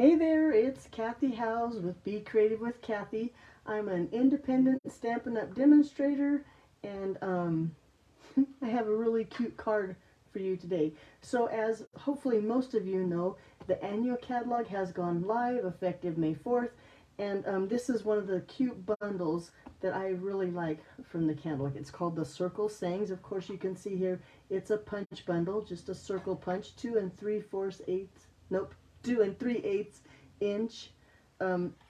Hey there, it's Kathy Howes with Be Creative with Kathy. I'm an independent Stampin' Up! Demonstrator, and I have a really cute card for you today. So as hopefully most of you know, the annual catalog has gone live effective May 4th, and this is one of the cute bundles that I really like from the catalog. It's called the Circle Sayings. Of course, you can see here it's a punch bundle, just a circle punch, 2 3/4 nope, 2 3/8 inch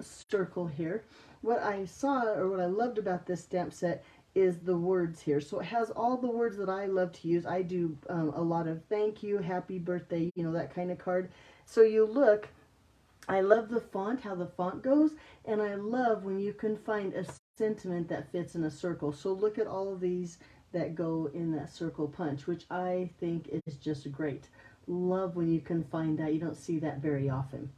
circle here. What I saw, or what I loved about this stamp set, is the words here. So it has all the words that I love to use. I do a lot of thank you, happy birthday, you know, that kind of card. So you look, I love the font, how the font goes, and I love when you can find a sentiment that fits in a circle. So look at all of these that go in that circle punch, which I think is just great. Love when you can find that. You don't see that very often.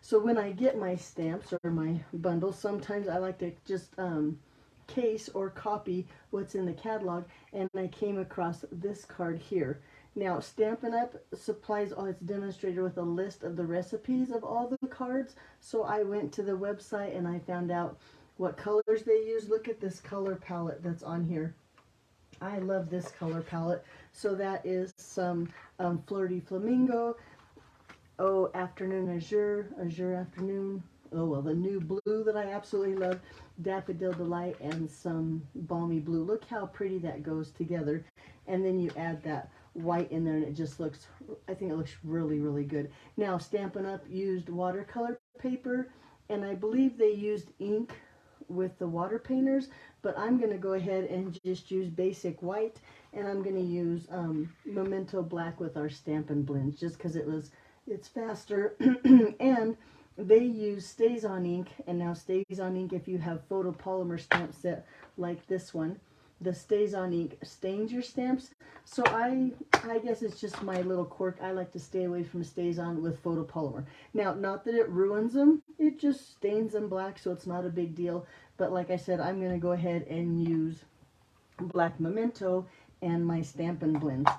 So when I get my stamps or my bundles, sometimes I like to just case or copy what's in the catalog, and I came across this card here. Now, Stampin' Up! Supplies all its demonstrator with a list of the recipes of all the cards, so I went to the website and I found out what colors they use. Look at this color palette that's on here. I love this color palette. So that is some Flirty Flamingo, oh, Afternoon Azure, Azure Afternoon, oh well, the new blue that I absolutely love, Daffodil Delight, and some Balmy Blue. Look how pretty that goes together. And then you add that white in there and it just looks, I think it looks really, really good. Now, Stampin' Up! Used watercolor paper, and I believe they used ink with the water painters, but I'm going to go ahead and just use basic white, and I'm going to use Memento Black with our Stampin' Blends, just because it's faster. And they use Stays-On ink, and now Stays-On ink, if you have photopolymer stamp set like this one, the Stays-On ink stains your stamps. So I guess it's just my little quirk. I like to stay away from Stays-On with photopolymer. Now, not that it ruins them, it just stains them black, so it's not a big deal. But like I said, I'm going to go ahead and use black Memento and my Stampin' Blends.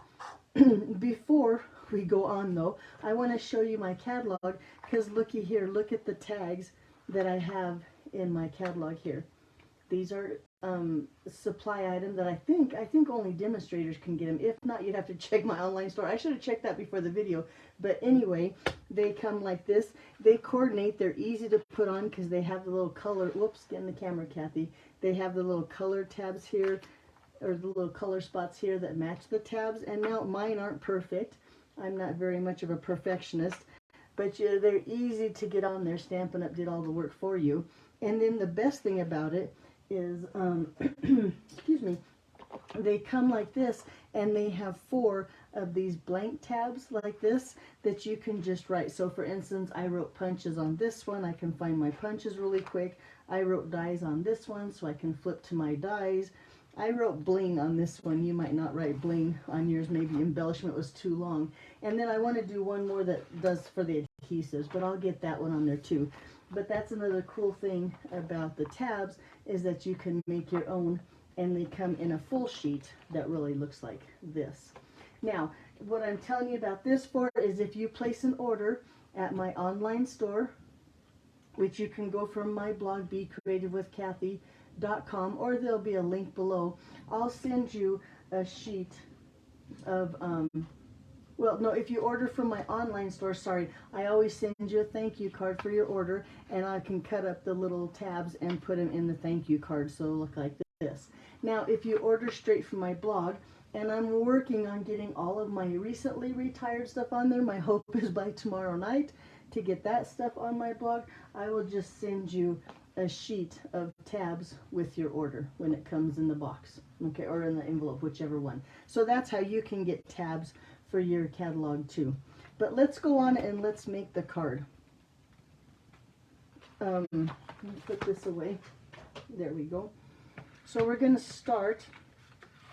Before we go on though, I want to show you my catalog, because looky here, look at the tags that I have in my catalog here. These are supply items that I think only demonstrators can get them. If not, you'd have to check my online store. I should have checked that before the video. But anyway, they come like this. They coordinate. They're easy to put on because they have the little color. Whoops, get in the camera, Kathy. They have the little color tabs here, or the little color spots here that match the tabs. And now mine aren't perfect. I'm not very much of a perfectionist, but they're easy to get on there. Stampin' Up! Did all the work for you. And then the best thing about it is, excuse me, they come like this, and they have 4 of these blank tabs like this that you can just write. So for instance, I wrote punches on this one. I can find my punches really quick. I wrote dies on this one, so I can flip to my dies. I wrote bling on this one. You might not write bling on yours. Maybe embellishment was too long. And then I want to do one more that does for the adhesives, but I'll get that one on there too. But that's another cool thing about the tabs, is that you can make your own, and they come in a full sheet that really looks like this. Now, what I'm telling you about this for is if you place an order at my online store, which you can go from my blog, BeCreativeWithKathy.com, or there'll be a link below. I'll send you a sheet of, well, no, if you order from my online store, sorry, I always send you a thank you card for your order, and I can cut up the little tabs and put them in the thank you card so it'll look like this. Now, if you order straight from my blog, and I'm working on getting all of my recently retired stuff on there, my hope is by tomorrow night to get that stuff on my blog, I will just send you a sheet of tabs with your order when it comes in the box, okay, or in the envelope, whichever one. So that's how you can get tabs for your catalog too. But let's go on and let's make the card. Let me put this away. There we go. So we're going to start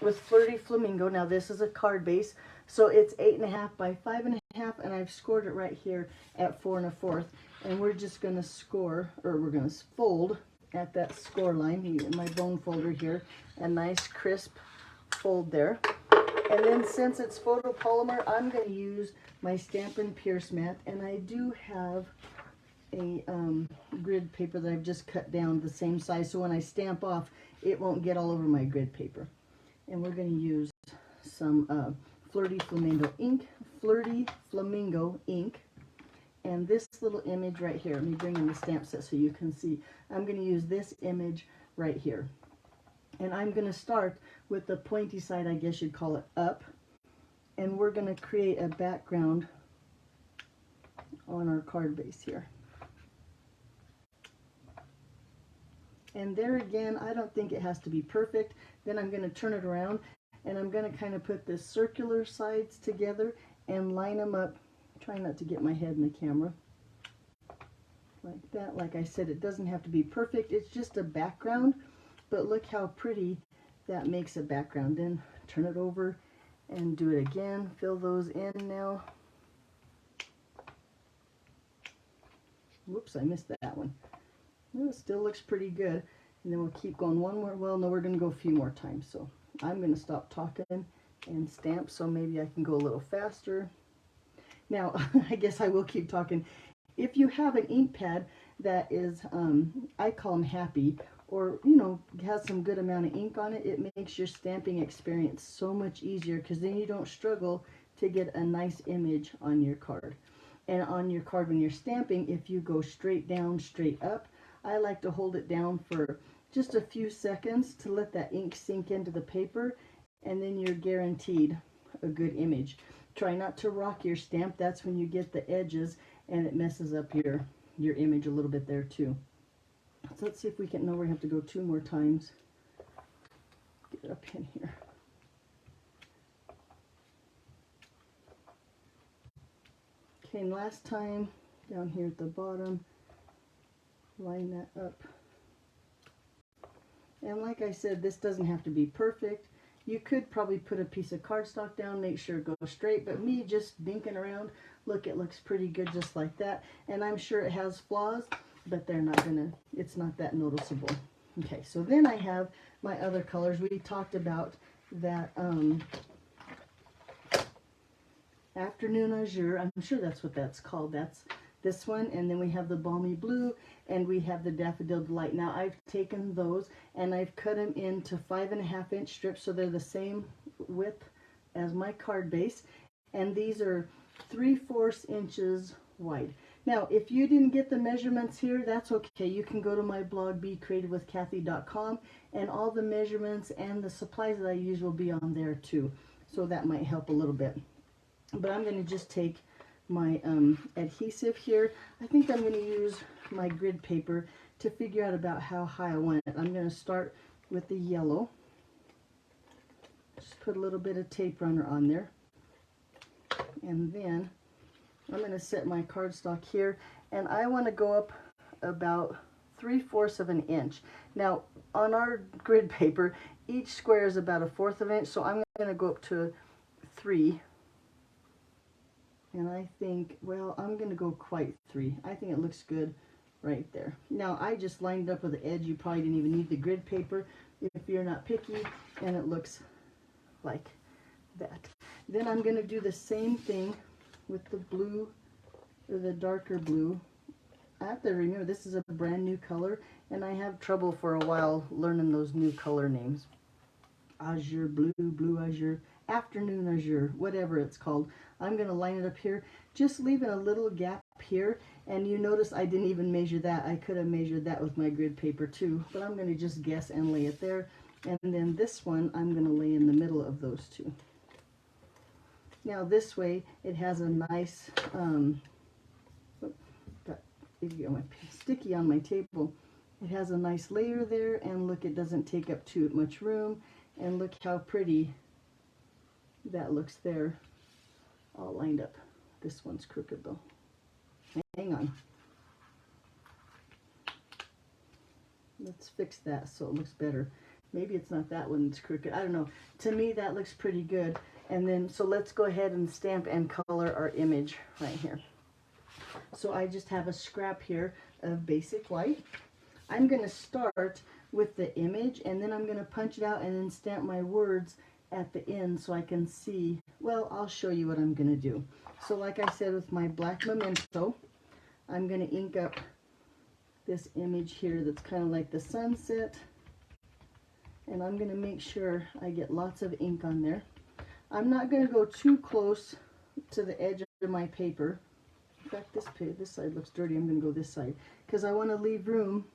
with Flirty Flamingo. Now this is a card base, so it's 8.5 by 5.5, and I've scored it right here at 4 1/4. And we're just going to score, or we're going to fold at that score line. In my bone folder here, a nice crisp fold there. And then since it's photopolymer, I'm going to use my Stampin' Pierce mat, and I do have a grid paper that I've just cut down the same size, so when I stamp off, it won't get all over my grid paper. And we're going to use some Flirty Flamingo ink, and this little image right here. Let me bring in the stamp set so you can see. I'm going to use this image right here. And I'm going to start with the pointy side, I guess you'd call it, up. And we're going to create a background on our card base here. And there again, I don't think it has to be perfect. Then I'm going to turn it around, and I'm going to kind of put the circular sides together and line them up. Try not to get my head in the camera. Like that. Like I said, it doesn't have to be perfect. It's just a background. But look how pretty that makes a background. Then turn it over and do it again. Fill those in now. Whoops, I missed that one. Well, it still looks pretty good. And then we'll keep going one more. Well, no, we're going to go a few more times. So I'm going to stop talking and stamp, so maybe I can go a little faster. Now, I guess I will keep talking. If you have an ink pad that is, I call them happy, or, you know, has some good amount of ink on it, it makes your stamping experience so much easier, because then you don't struggle to get a nice image on your card. And on your card when you're stamping, if you go straight down, straight up, I like to hold it down for just a few seconds to let that ink sink into the paper, and then you're guaranteed a good image. Try not to rock your stamp. That's when you get the edges and it messes up your image a little bit there too. So let's see if we can, no, we have to go 2 more times. Get it up in here. Okay, and last time down here at the bottom, line that up. And like I said, this doesn't have to be perfect. You could probably put a piece of cardstock down, make sure it goes straight, but me just dinking around, look, it looks pretty good just like that. And I'm sure it has flaws, but they're not gonna, it's not that noticeable. Okay, so then I have my other colors. We talked about that Afternoon Azure. I'm sure that's what that's called. That's this one, and then we have the Balmy Blue, and we have the Daffodil Delight. Now I've taken those and I've cut them into 5.5 inch strips, so they're the same width as my card base, and these are 3/4 inches wide. Now if you didn't get the measurements here, that's okay. You can go to my blog, becreativewithkathy.com, and all the measurements and the supplies that I use will be on there too, so that might help a little bit. But I'm going to just take my adhesive here. I think I'm going to use my grid paper to figure out about how high I want it. I'm going to start with the yellow. Just put a little bit of tape runner on there. And then I'm going to set my cardstock here, and I want to go up about 3/4 of an inch. Now on our grid paper, each square is about 1/4 of an inch, so I'm going to go up to 3. And I think, well, I'm going to go quite 3. I think it looks good right there. Now, I just lined up with the edge. You probably didn't even need the grid paper if you're not picky, and it looks like that. Then I'm going to do the same thing with the blue, or the darker blue. I have to remember, this is a brand new color, and I have trouble for a while learning those new color names. Azure, blue, blue azure, afternoon azure, whatever it's called. I'm going to line it up here, just leaving a little gap here, and you notice I didn't even measure that. I could have measured that with my grid paper too, but I'm going to just guess and lay it there. And then this one I'm going to lay in the middle of those two. Now this way it has a nice, got sticky on my table. It has a nice layer there, and look, it doesn't take up too much room, and look how pretty that looks there, all lined up. This one's crooked though. Hang on. Let's fix that so it looks better. Maybe it's not that one that's crooked. I don't know. To me, that looks pretty good. And then, so let's go ahead and stamp and color our image right here. So I just have a scrap here of basic white. I'm going to start with the image, and then I'm going to punch it out and then stamp my words at the end so I can see. Well, I'll show you what I'm going to do. So like I said, with my black memento, I'm going to ink up this image here that's kind of like the sunset, and I'm going to make sure I get lots of ink on there. I'm not going to go too close to the edge of my paper. In fact, this side looks dirty. I'm going to go this side because I want to leave room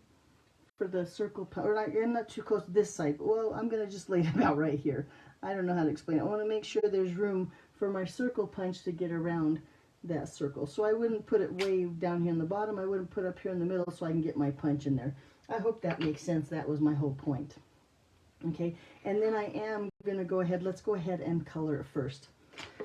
for the circle, or not too close to this side. Well, I'm going to just lay it about right here. I don't know how to explain it. I want to make sure there's room for my circle punch to get around that circle. So I wouldn't put it way down here in the bottom. I wouldn't put it up here in the middle so I can get my punch in there. I hope that makes sense. That was my whole point. Okay, and then I am going to go ahead, let's go ahead and color it first.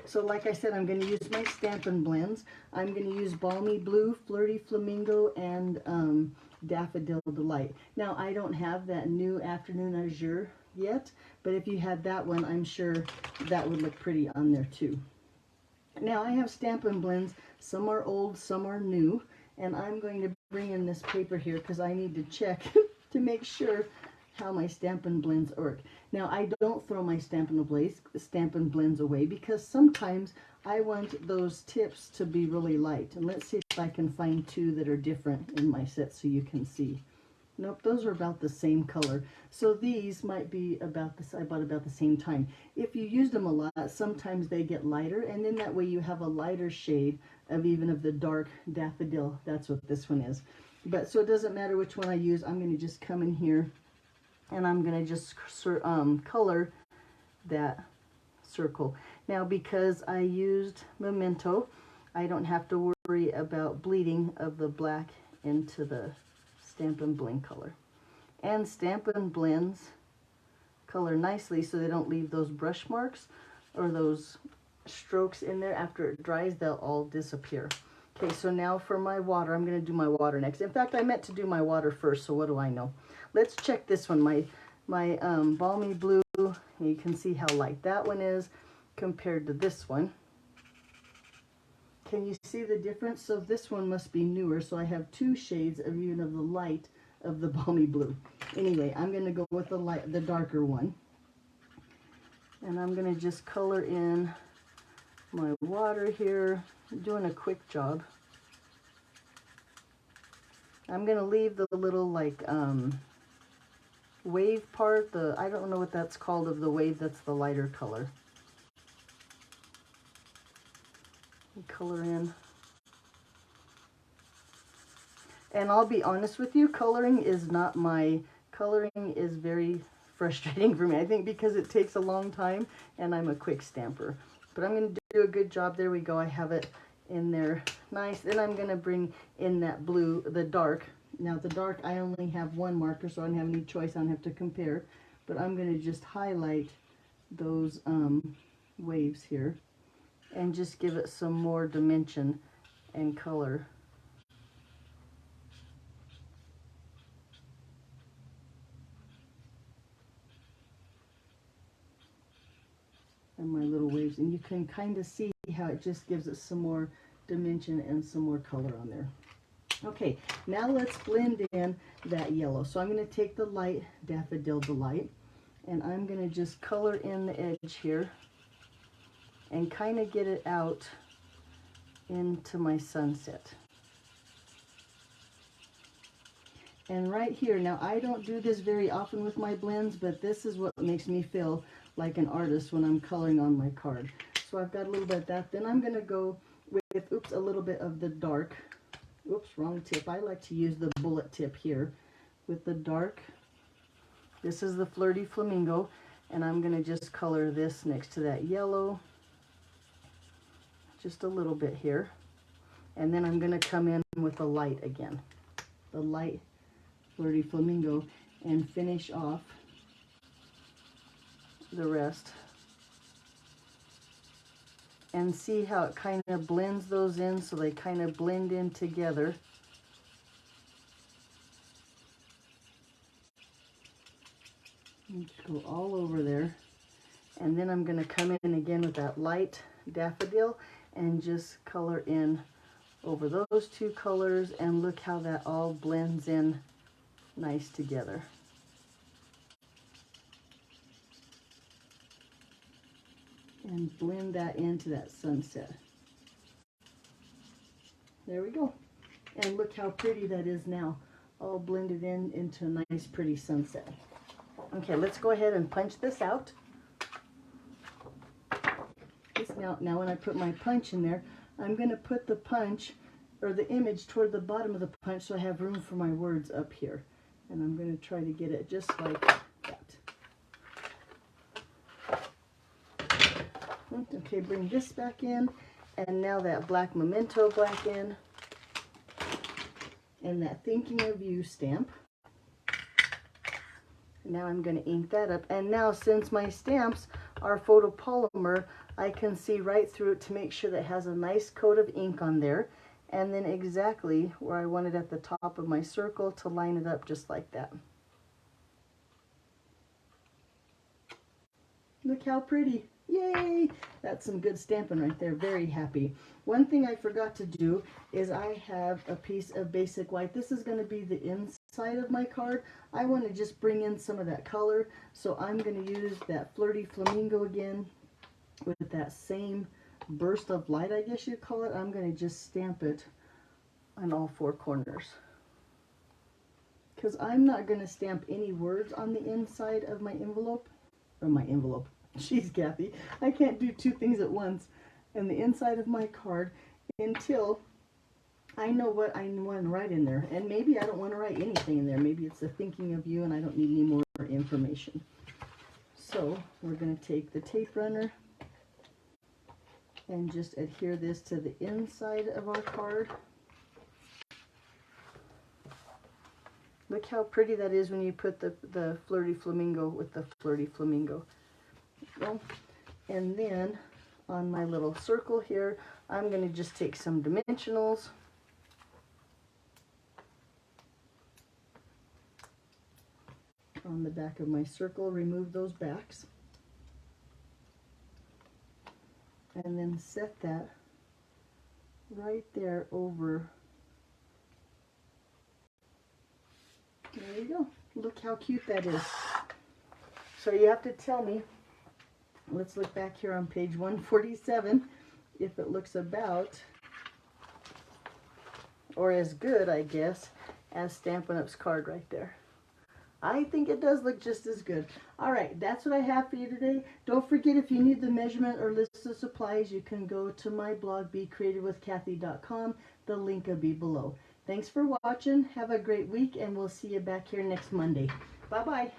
So like I said, I'm going to use my Stampin' Blends. I'm going to use Balmy Blue, Flirty Flamingo, and Daffodil Delight. Now, I don't have that new Afternoon Azure yet, but if you had that one, I'm sure that would look pretty on there too. Now, I have Stampin' Blends. Some are old, some are new, and I'm going to bring in this paper here because I need to check to make sure how my Stampin' Blends work. Now, I don't throw my Stampin' Blends away because sometimes I want those tips to be really light. And let's see if I can find two that are different in my set so you can see. Nope, those are about the same color. So these might be about this. I bought about the same time. If you use them a lot, sometimes they get lighter, and then that way you have a lighter shade of even of the dark daffodil. That's what this one is. But so it doesn't matter which one I use. I'm going to just come in here and I'm going to just color that circle. Now, because I used Memento, I don't have to worry about bleeding of the black into the Stampin' Blend color. And Stampin' Blends color nicely so they don't leave those brush marks or those strokes in there. After it dries, they'll all disappear. Okay, so now for my water, I'm going to do my water next. In fact, I meant to do my water first, so what do I know? Let's check this one, my Balmy Blue. You can see how light that one is compared to this one. Can you see the difference? So this one must be newer, so I have two shades of even of the light of the Balmy Blue. Anyway, I'm going to go with the darker one. And I'm going to just color in my water here. I'm doing a quick job. I'm going to leave the little like wave part, I don't know what that's called of the wave that's the lighter color. Color in. And I'll be honest with you, coloring is very frustrating for me. I think because it takes a long time and I'm a quick stamper. But I'm going to do a good job. There we go. I have it in there nice. Then I'm going to bring in that blue, the dark. Now the dark, I only have one marker, so I don't have any choice. I don't have to compare. But I'm going to just highlight those waves here and just give it some more dimension and color. And my little waves, and you can kind of see how it just gives it some more dimension and some more color on there. Okay, now let's blend in that yellow. So I'm going to take the light Daffodil Delight, and I'm going to just color in the edge here and kind of get it out into my sunset. And right here, now I don't do this very often with my blends, but this is what makes me feel like an artist when I'm coloring on my card. So I've got a little bit of that. Then I'm going to go with, a little bit of the dark. Oops, wrong tip. I like to use the bullet tip here with the dark. This is the Flirty Flamingo, and I'm going to just color this next to that yellow. Just a little bit here. And then I'm going to come in with the light again. The light Flirty Flamingo, and finish off the rest. And see how it kind of blends those in so they kind of blend in together. Just go all over there. And then I'm going to come in again with that light daffodil and just color in over those two colors, and look how that all blends in nice together. and blend that into that sunset. There we go. And look how pretty that is now, all blended in into a nice pretty sunset. Okay, let's go ahead and punch this out. Now when I put my punch in there, I'm going to put the punch or the image toward the bottom of the punch so I have room for my words up here. And I'm going to try to get it just like that. Okay, bring this back in, and now that black memento back in, and that thinking of you stamp. Now I'm going to ink that up, and now since my stamps are photopolymer, I can see right through it to make sure that it has a nice coat of ink on there, and then exactly where I want it at the top of my circle to line it up just like that. Look how pretty. Yay! That's some good stamping right there. Very happy. One thing I forgot to do is I have a piece of basic white. This is going to be the inside of my card. I want to just bring in some of that color, so I'm going to use that Flirty Flamingo again with that same burst of light, I guess you'd call it. I'm going to just stamp it on all four corners, because I'm not going to stamp any words on the inside of my envelope. Jeez, Kathy, I can't do two things at once. And the inside of my card until I know what I want to write in there. And maybe I don't want to write anything in there. Maybe it's a thinking of you and I don't need any more information. So we're going to take the tape runner and just adhere this to the inside of our card. Look how pretty that is when you put the Flirty Flamingo with the Flirty Flamingo. Well, and then on my little circle here, I'm going to just take some dimensionals on the back of my circle, remove those backs, and then set that right there over. There you go. Look how cute that is. So you have to tell me, let's look back here on page 147, if it looks about, or as good, I guess, as Stampin' Up's card right there. I think it does look just as good. All right, that's what I have for you today. Don't forget, if you need the measurement or list of supplies, you can go to my blog, becreativewithkathy.com. The link will be below. Thanks for watching. Have a great week, and we'll see you back here next Monday. Bye-bye.